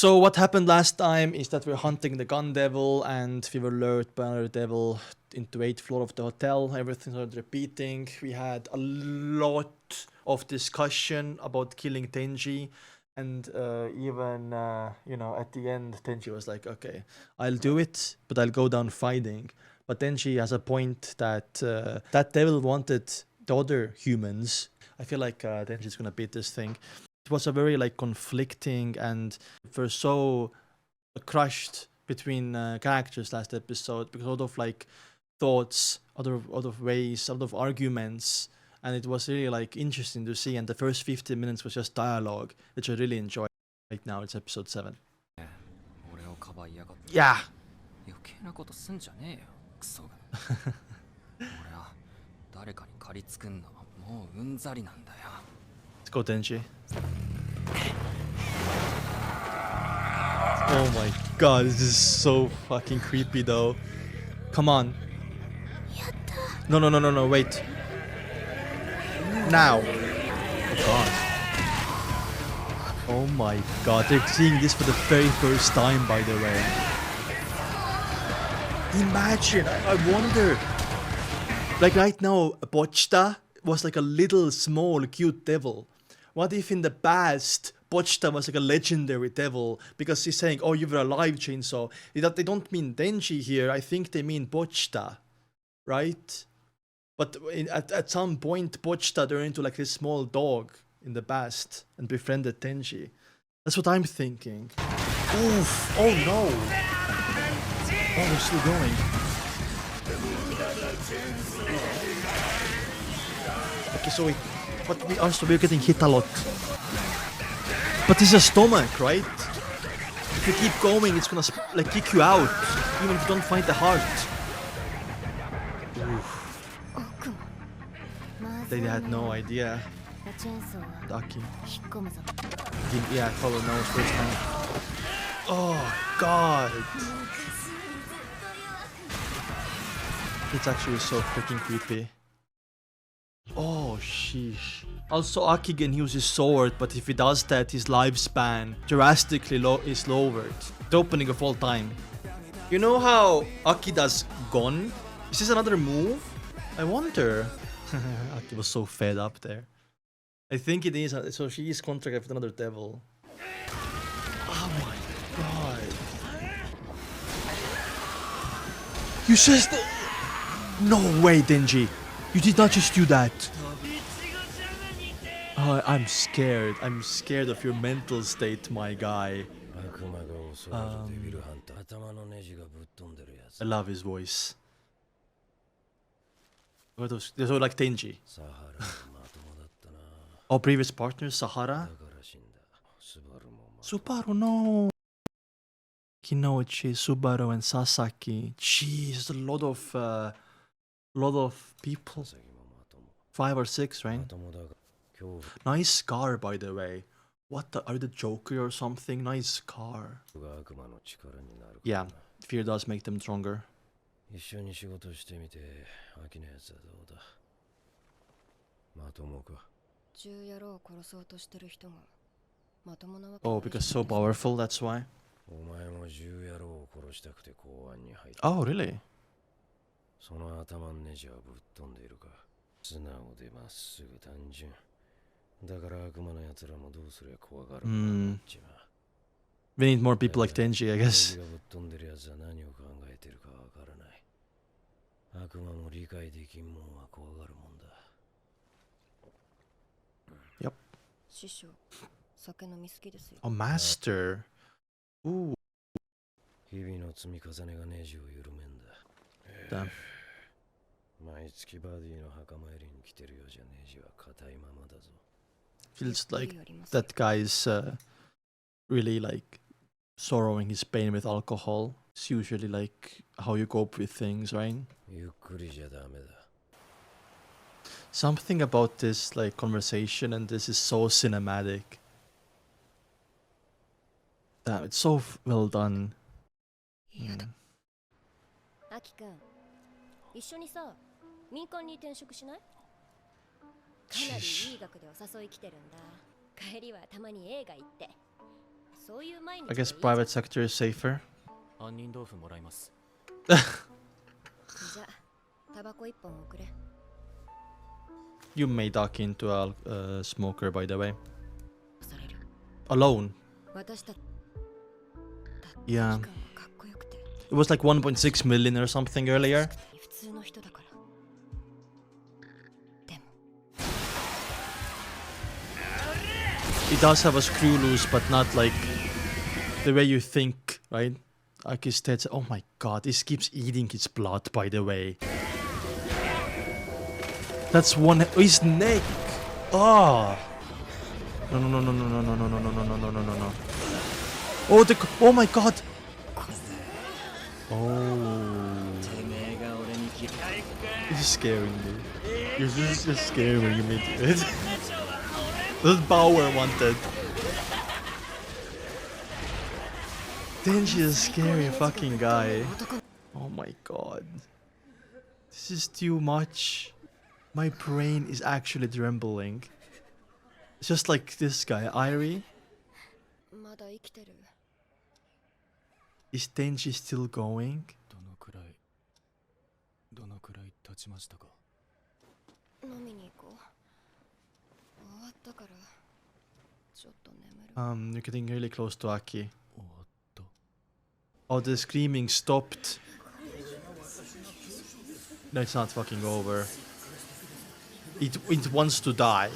So what happened last time is that we're hunting the gun devil and we were lured by another devil into 8th floor of the hotel. Everything started repeating. We had a lot of discussion about killing Tenji. And even, at the end, Tenji was like, okay, I'll do it, but I'll go down fighting. But Tenji has a point that that devil wanted the other humans. I feel like Tenji's gonna beat this thing. It was a very conflicting, and we're so crushed between characters last episode because a lot of thoughts, other ways, a lot of arguments, and it was really interesting to see. And the first 15 minutes was just dialogue, which I really enjoyed. Right now it's episode 7. Yeah. Let's go, Tenji. Oh my god, this is so fucking creepy though. Come on. No, wait. Now. Oh god. Oh my god, they're seeing this for the very first time, by the way. Imagine, I wonder. Right now, Bochta was a little small cute devil. What if in the past Bochta was a legendary devil because he's saying, oh, you were alive, Chainsaw. They don't mean Denji here, I think they mean Bochta, right? But at some point Bochta turned into this small dog in the past and befriended Tenji. That's what I'm thinking. Oof, oh no. Oh, we're still going. Okay, so we're getting hit a lot. But this is a stomach, right? If you keep going, it's gonna kick you out, even if you don't find the heart. Oof. They had no idea. Ducky. Yeah, probably knows first time. Oh god. It's actually so freaking creepy. Oh, sheesh. Also, Aki can use his sword, but if he does that, his lifespan drastically is lowered. The opening of all time. You know how Aki does Gon? Is this another move? I wonder. Aki was so fed up there. I think it is. So she is contracted with another devil. Oh my god. You just... No way, Denji. You did not just do that. Oh, I'm scared. I'm scared of your mental state, my guy. I love his voice. They're so like Tenji. Oh, previous partner, Sahara? Subaru, no. Kinoichi, Subaru, and Sasaki. Jeez, a lot of people. 5 or 6, right? Nice scar, by the way. Are you the Joker or something? Nice scar. Yeah, fear does make them stronger. Oh, because so powerful, that's why. Oh, really? We need more people like Tenji, I guess. Yep. Oh, master. Ooh. Damn. Feels like that guy's really sorrowing his pain with alcohol. It's usually how you cope with things, right? Something about this conversation and this is so cinematic. Damn, it's so well done. Mm. 一緒にさ、民間に転職しない？かなりいい額でお誘い来てるんだ。帰りはたまに映画行って。そういう毎日 I guess private sector is safer. 杏仁豆腐もらいます。じゃあタバコ一本くれ。 You may duck into a smoker, by the way. される Alone. 私たち Yeah. かっこよくて It was like 1.6 million or something earlier. 普通の人だから。でも It does have a screw loose, but not like the way you think, right? Like his head. Oh my god, this keeps eating his blood, by the way. That's one. His neck. Oh. No, no, no, no, no, no, no, no, no, no, no, no, no, no, no. Oh, oh my god. Oh. This is scaring me. This is scaring me. That's power wanted. Denji is a scary fucking guy. Oh my god. This is too much. My brain is actually trembling. It's just like this guy, Irie. まだ生きてる。 Is Denji still going? どのくらい経ちましたか。飲みに行こう。終わったからちょっと眠る。 You're getting really close to Aki. 終わった。 Oh, the screaming stopped. No, it's not fucking over. It wants to die.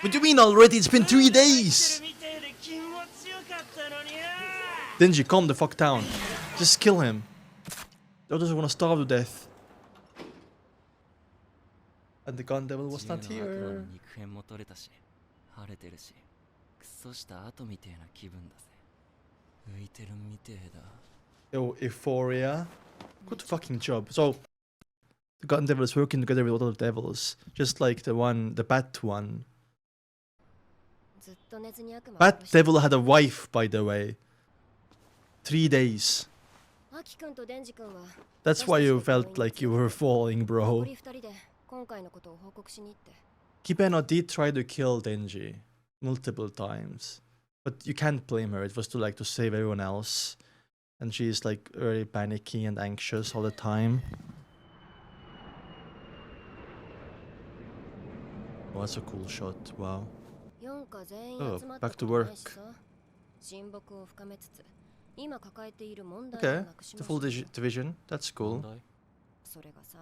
What do you mean already? It's been 3 days! Denji, calm the fuck down. Just kill him. The others wanna starve to death. And the gun devil was not here. 肉片も取れたし、晴れてるし、クソした後みてえな気分だぜ。浮いてるみてえだ。 Oh, Euphoria. Good fucking job. So, the gun devil is working together with other devils. Just like the bat one. ずっと寝ずに悪魔 Bat devil had a wife, by the way. 3 days. アキ君とデンジ君は That's why you felt like you were falling, 残 bro. り2人で今回のことを報告しに行って。 Kibeno did try to kill Denji multiple times. But you can't blame her. It was to like to save everyone else. And she's like very panicky and anxious all the time. Oh, that's a cool shot. Wow. 4課全員 Oh, 集まった back こ to とないし work. さ。親睦を深めつつ今抱えている問題 Okay, をなくし the ま full しょう。 division. That's 問 cool. 題？それがさ、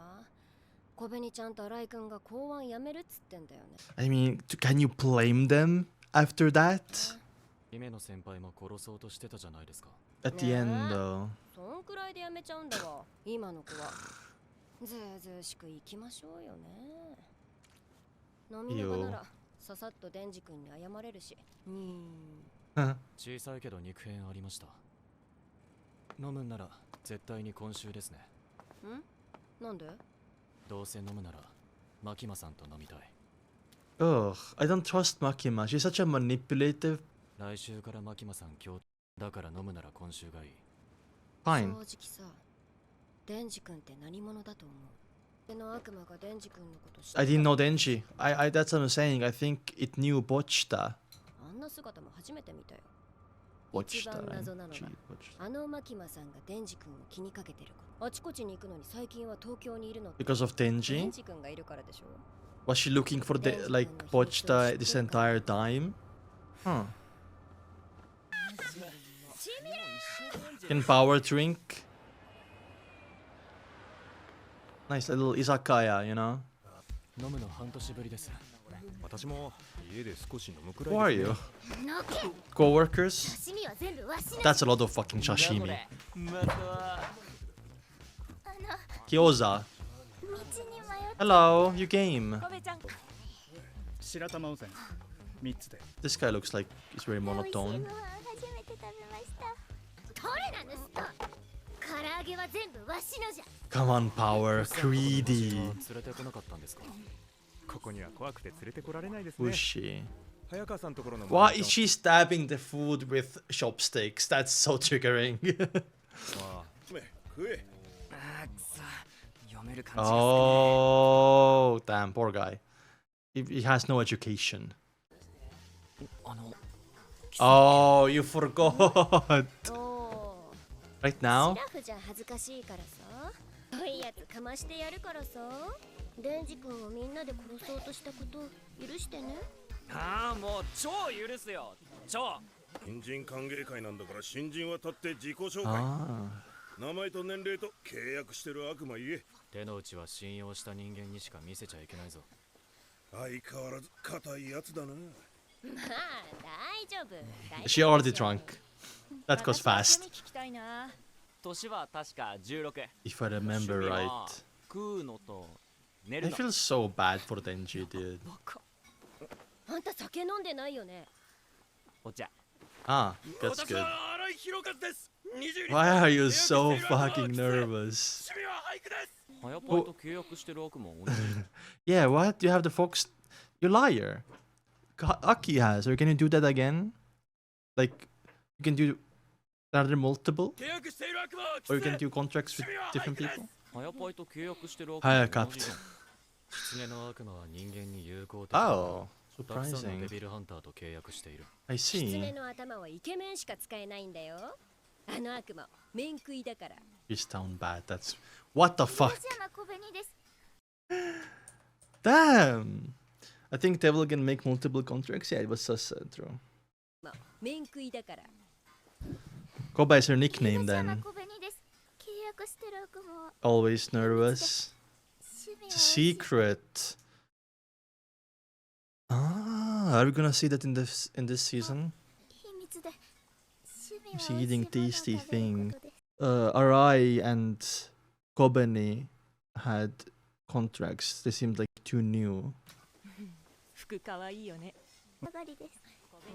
小紅ちゃんと新井君が公安辞めるっつってんだよね。 I mean, can you blame them after that? 姫野先輩も殺そうとしてたじゃないですか。 At the end, though. そんくらいで辞めちゃうんだわ、今の子は。ずうずうしく行きましょうよね。飲みの場ならささっとデンジ君に謝れるし。Huh. 小さいけど肉片ありました。飲むんなら絶対に今週ですね。なんで？どうせ飲むならマキマさんと飲みたい。 Ugh, I don't trust Makima. She's such a manipulative. 来週からマキマさん今日だから飲むなら今週がいい。 Fine. 正直さ、デンジ君って何者だと思う？での悪魔がデンジ君のこと知ってた。 I didn't know Denji. That's what I'm saying. I think it knew Bochita. あんな姿も初めて見たよ。 Bochita. 一番謎なのが Bochita. あのマキマさんがデンジ君を気にかけてる子。あちこちに行くのに最近は東京にいるのって。 Because of デ Denji? ンジ君がいるからでしょ。 Was she looking for like Bochita this entire time? Huh. Can power drink? Nice little izakaya, you know? 飲むの半年ぶりです。私も家で少し飲むくら Who い are です you? のけ Co-workers? 刺身は全部わしの。 That's a lot of fucking sashimi. または Gyoza. 道に迷っ Hello, you game. コベちゃん。白玉温泉3つで This guy looks like he's very monotone. 初めて食べました。どれなんですか。唐揚げは全部わしのじゃ。 Come on, power. Greedy. 連れてこなかったんですか。ここには怖くて連れてこられないです Who ね is she? 早川さんところの Why is she stabbing the food with chopsticks? That's so triggering. 食えあーくそ読める感じが Oh, damn, poor guy. He has no education. Oh, you forgot. お Right シ now? ラフじゃ恥ずかしいからさ。いいやつかましてやるからさ。デンジ君をみんなで殺そうとしたこと許してね。ああ、もう超許すよ。超。新人歓迎会なんだから新人は立って自己紹介。 Ah. 名前と年齢と契約してる悪魔言え。手の内は信用した人間にしか見せちゃいけないぞ。相変わらず硬いやつだな。まあ大丈夫。 She already drunk. That goes fast. 聞きたいな。年は確か16。 If I remember right. 食うのと寝る I の。 feel so bad for Denji, dude. あんた酒飲んでないよね。お茶。 Ah, that's 私 good. は荒井宏和です。22 Why are you so fucking nervous? 趣味は俳句です。早パイと契約してる悪魔同じ。Yeah, what? You have the fox? You liar. Aki has. Or can you do that again? Like, you can do another multiple? 契約している悪魔は Or you can do contracts with different people? 早パイと契約してる悪魔早かった。狐の悪魔は人間に有効的だ。 Oh, たくさんの surprising. デビルハンターと契約している。 I 狐 see. の頭はイケメンしか使えないんだよ。あの悪魔、面食いだから。 You sound bad. That's. What the fuck? 山小紅です。 Damn! I think Devil can make multiple contracts. Yeah, it was just true. 面食いだから。 Koba is her nickname then. 小紅です。契約してる悪魔は Always nervous. 趣味 It's a secret. Ah, are we gonna see that in this season? 秘密で。趣味 Is は he 美味しい eating ものを tasty 食べる thing? ことです。 Arai and Kobeni had contracts. They seemed like too new. 服かわいいよね。上がりです。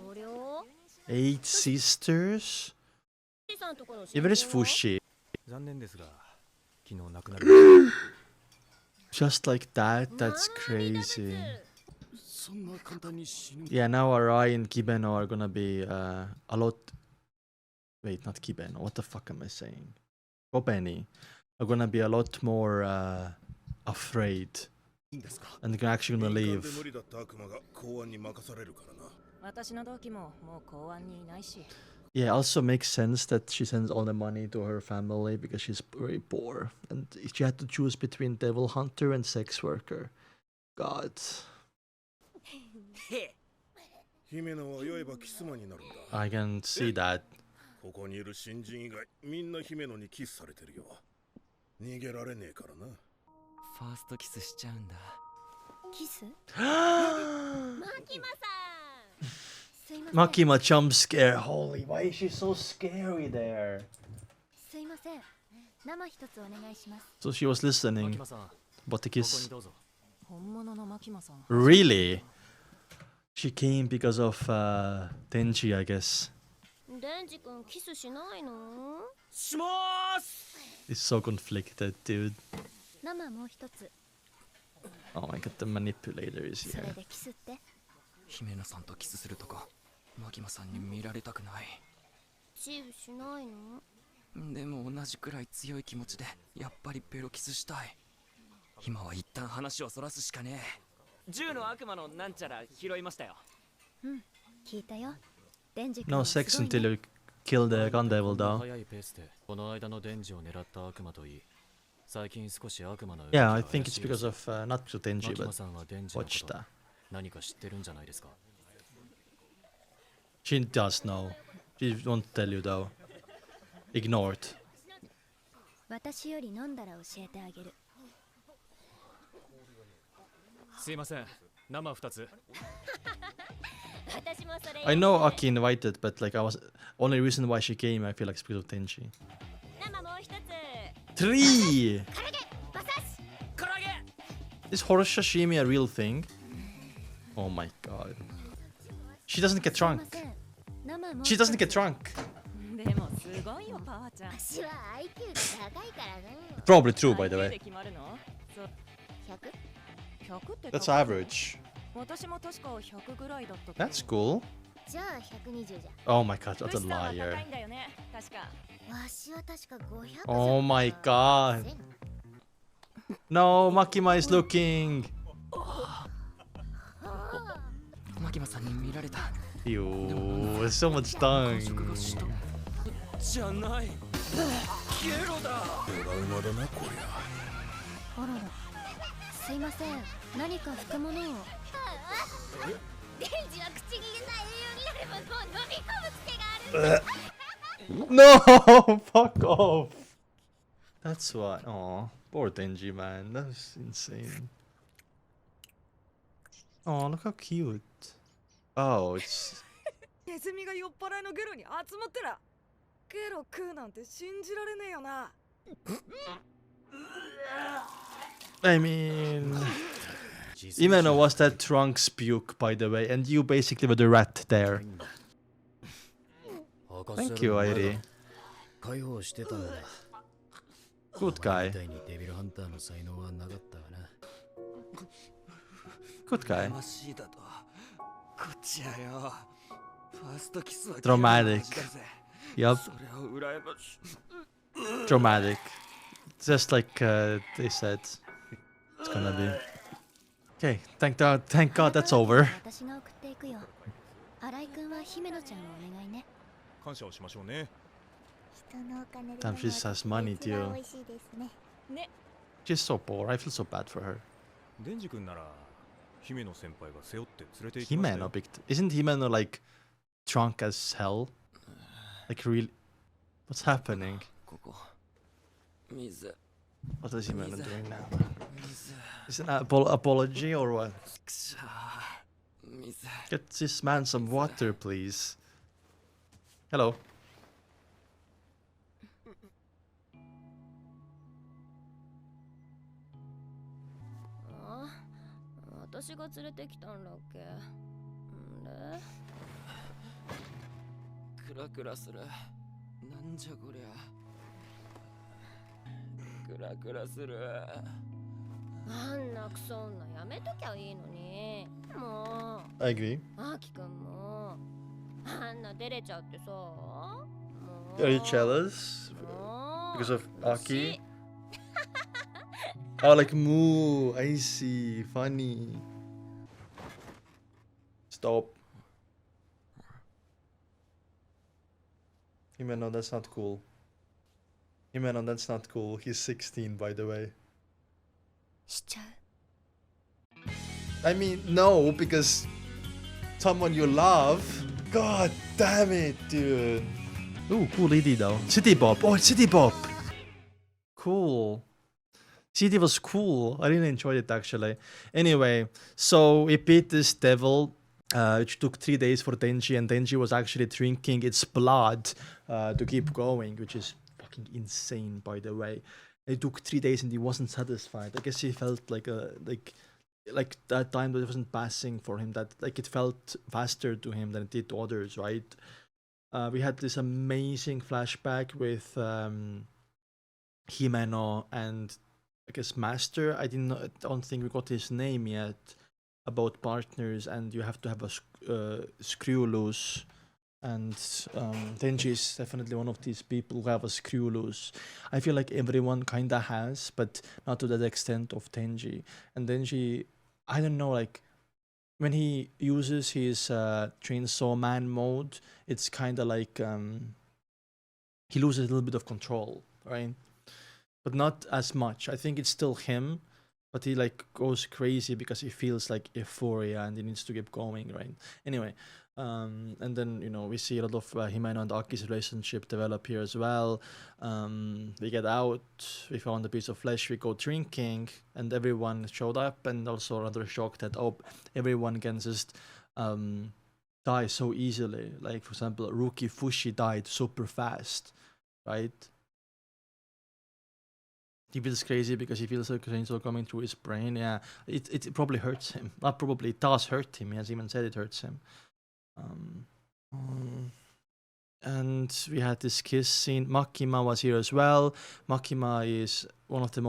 おりょ Eight sisters? うさんとこの Yeah, where is Fushi? 残念ですが昨日亡くなりまし Just like that? That's crazy. そんな簡単に死ぬ。 Yeah, now Arai and Kibeno are gonna be a lot. Wait, not Kibeno. What the fuck am I saying? Kobeni are gonna be a lot more afraid. いいんですか。 And they're actually gonna 民間で leave. 無理だった悪魔が公安に任されるからな。私の同期ももう公安にいないし。 Yeah, also makes sense that she sends all the money to her family because she's very poor. And she had to choose between devil hunter and sex worker. God. 姫野は酔えばキスマになるんだ。 I can see that. ここにいる新人以外みんな姫野にキスされてるよ。逃げられねえからな。ファーストキスしちゃうんだ。キス Makima マキマさんすいません jump scare. Holy, why is she so scary there? すいません生一つお願いします So she was マ listening キマさん、 about the ここに kiss. どうぞ。本物のマキマさん。 Really? She came because of Tenchi, I guess. デンジ君キスしないのしまーす。 It's so conflicted, dude. 生もう一つ Oh my god, the manipulator is それ here. でキスって姫野さんとキスするとか、マキマさんに見られたくない。チーしないのでも同じくらい強い気持ちでやっぱりベロキスしたい。今は一旦話をそらすしかねえ。銃の悪魔のなんちゃら拾いましたよ。聞いたよデンジ No sex until you kill the gun devil, こんな though. 早いペースでこの間のデンジを狙った悪魔といい、最近少し悪魔の動き Yeah, が I 怪 think し it's いら because しい。 of not to マ Tenji, キマ but さんはデンジのこ watch と that. 何か知ってるんじゃないですか。 She does know. She won't tell you, though. Ignored. 私より飲んだら教えてあげるすいません、生2つ。私もそれ I know Aki invited, but like I was only reason why she came. I feel like it's because of Tenchi. 生もう一つ 3. 馬刺し唐揚げ。 Is horse sashimi a real thing? Oh my god. She doesn't get すいま drunk. せん生もう She 一つ doesn't get drunk. でもすごいよパワちゃん。私は IQ が高いからな Probably true, by the で way. 決まるの？そう 100? 100って That's 高い。 average. 私も確か100ぐらいだったけど。 That's cool. じゃあ120じゃ Oh my god, フ what a シさんは高 liar. いんだよね。確か。んわしは確か500 Oh my god. No, Makima is looking. マキマさんに見られた。Ew, it's so much tongue. じゃないゲロだトラウマだなこりゃ。あららすいません何か拭くものをデンジは口に入れた栄養になるものを飲み込む癖がある No, fuck off. That's why. Oh, poor Denji, man. That's insane. Oh, look how cute. Oh, it's. ネズミが酔っ払いのゲロに集まってらゲロ食うなんて信じられねえよな I mean. Imeno was that Trunks puke, by the way, and you basically were the rat there. Thank you, Airi. 解放してたんだ。 Good guy. みたいにデビルハンターの才能はなかったがな。 Good guy. マシーだとこっちやよファーストキスは Dramatic. Yup. それを羨まし Dramatic. Just like they said. It's gonna be. Okay, thank God that's over. 私が送っていくよ新井君は姫野ちゃんをお願いね感謝をしましょうね。 Damn, she just has money too. ね She's so poor. I feel so bad for her. デンジ君なら姫野先輩が背負って連れて行きました Himeno よ。 big. Isn't Himeno like drunk as hell? Like really? What's happening? ここ水 What is Himeno doing now? 水 Is it an apology or what? くしゃー水 Get this man some water, please. Hello. あ私が連れてきたんだっけんでクラクラするなんじゃこりゃクラクラするあんなクソ女やめときゃいいのにも I agree. うアキくんもあんな照れちゃってさもう Are you jealous もう because of し Aki? Oh, like moo. I see. Funny. Stop. Himeno, that's not cool. Himeno, that's not cool. He's 16, by the way. しちゃう I mean, no, because someone you love. God damn it, dude. Ooh, cool ED though. City Bop. Oh, it's City Bop. Cool. City was cool. I really enjoyed it actually. Anyway, so we beat this devil. Which took 3 days for Denji, and Denji was actually drinking its blood to keep going, which is fucking insane, by the way. It took 3 days and he wasn't satisfied. I guess he felt like that time that it wasn't passing for him. That like it felt faster to him than it did to others, right? We had this amazing flashback with Himeno and I guess Master. I don't think we got his name yet. About partners, and you have to have a screw loose. And Denji is definitely one of these people who have a screw loose. I feel like everyone kinda has, but not to that extent of Denji. And Denji, I don't know, like when he uses his chainsawman mode, it's kinda like he loses a little bit of control, right? But not as much. I think it's still him, but he like goes crazy because he feels like euphoria and he needs to keep going, right? Anyway, and then you know we see a lot of Himeno and Aki's relationship develop here as well. We get out, we found a piece of flesh, we go drinking, and everyone showed up, and also another shock that everyone can just die so easily. Like for example, Rookie Fushi died super fast, right? He feels crazy because he feels like chainsaw coming through his brain. Yeah, it probably hurts him. Not probably, it does hurt him. He has even said it hurts him. And we had this kiss scene. Makima was here as well. Makima is one of the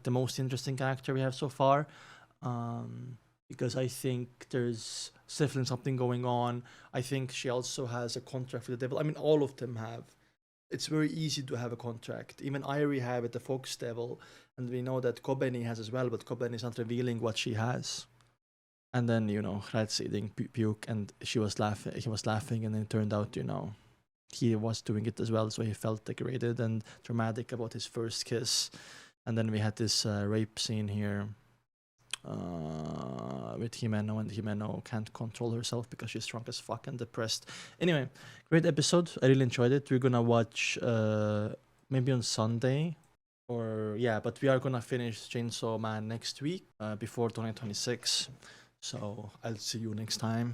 the most interesting character we have so far. Because I think there's definitely something going on. I think she also has a contract with the devil. I mean, all of them have. It's very easy to have a contract. Even Irie have at the Fox Devil, and we know that Kobeni has as well, but Kobeni is not revealing what she has. And then, you know, reze eating puke, and he was laughing, and then it turned out, you know, he was doing it as well, so he felt degraded and dramatic about his first kiss. And then we had this rape scene here with Himeno, and Himeno can't control herself because she's drunk as fuck and depressed. Anyway, great episode. I really enjoyed it. We're gonna watch maybe on Sunday, or yeah, but we are gonna finish Chainsaw Man next week before 2026. So I'll see you next time.